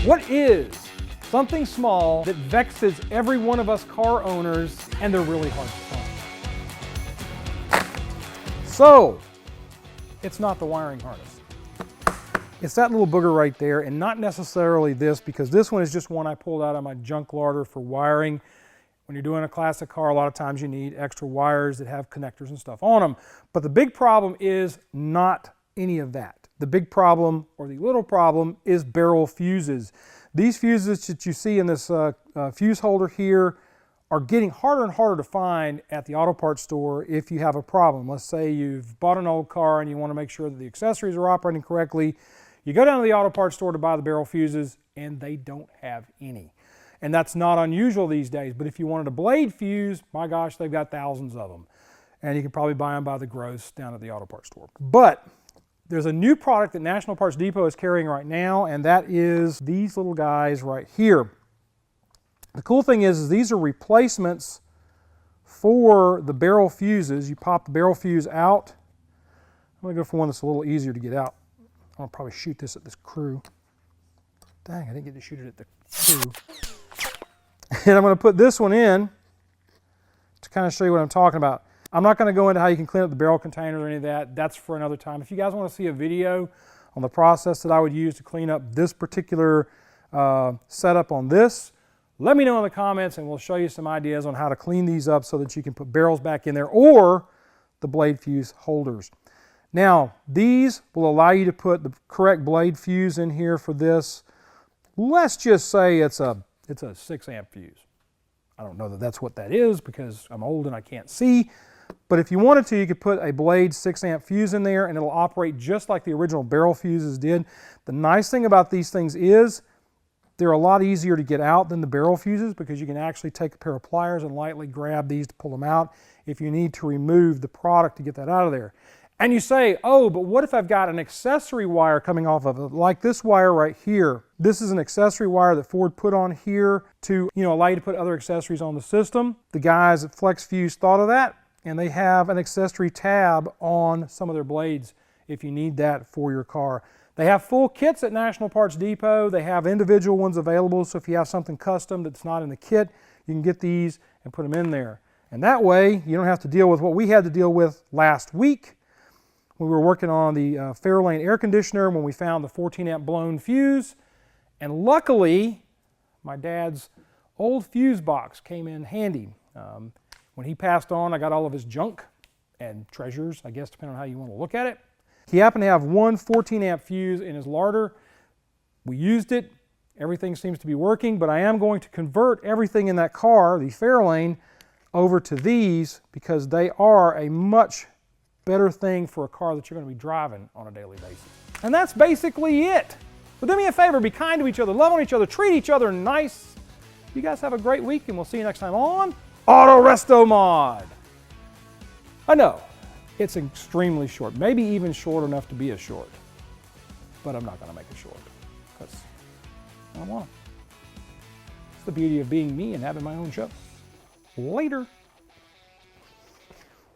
What is something small that vexes every one of us car owners and they're really hard to find? So, it's not the wiring harness. It's that little booger right there, and not necessarily this, because this one is just one I pulled out of my junk larder for wiring. When you're doing a classic car, a lot of times you need extra wires that have connectors and stuff on them. But the big problem is not any of that. The big problem, or the little problem, is barrel fuses. These fuses that you see in this fuse holder here are getting harder and harder to find at the auto parts store if you have a problem. Let's say you've bought an old car and you want to make sure that the accessories are operating correctly. You go down to the auto parts store to buy the barrel fuses and they don't have any. And that's not unusual these days, but if you wanted a blade fuse, my gosh, they've got thousands of them. And you can probably buy them by the gross down at the auto parts store. But there's a new product that National Parts Depot is carrying right now, and that is these little guys right here. The cool thing is these are replacements for the barrel fuses. You pop the barrel fuse out. I'm going to go for one that's a little easier to get out. I'll probably shoot this at this crew. Dang, I didn't get to shoot it at the crew. And I'm going to put this one in to kind of show you what I'm talking about. I'm not going to go into how you can clean up the barrel containers or any of that. That's for another time. If you guys want to see a video on the process that I would use to clean up this particular setup on this, let me know in the comments and we'll show you some ideas on how to clean these up so that you can put barrels back in there or the blade fuse holders. Now, these will allow you to put the correct blade fuse in here for this. Let's just say it's a 6 amp fuse. I don't know that that's what that is because I'm old and I can't see. But if you wanted to, you could put a blade 6 amp fuse in there and it'll operate just like the original barrel fuses did. The nice thing about these things is they're a lot easier to get out than the barrel fuses because you can actually take a pair of pliers and lightly grab these to pull them out if you need to remove the product to get that out of there. And you say, oh, but what if I've got an accessory wire coming off of it, like this wire right here? This is an accessory wire that Ford put on here to, allow you to put other accessories on the system. The guys at Flex Fuse thought of that, and they have an accessory tab on some of their blades if you need that for your car. They have full kits at National Parts Depot. They have individual ones available, so if you have something custom that's not in the kit, you can get these and put them in there. And that way, you don't have to deal with what we had to deal with last week. We were working on the Fairlane air conditioner when we found the 14 amp blown fuse. And luckily, my dad's old fuse box came in handy. When he passed on, I got all of his junk and treasures, I guess, depending on how you want to look at it. He happened to have one 14 amp fuse in his larder. We used it. Everything seems to be working, but I am going to convert everything in that car, the Fairlane, over to these because they are a much better thing for a car that you're going to be driving on a daily basis. And that's basically it. But do me a favor, be kind to each other, love on each other, treat each other nice. You guys have a great week and we'll see you next time on Autorestomod. I know, it's extremely short, maybe even short enough to be a short, but I'm not going to make it short because I don't want to. It's the beauty of being me and having my own show. Later.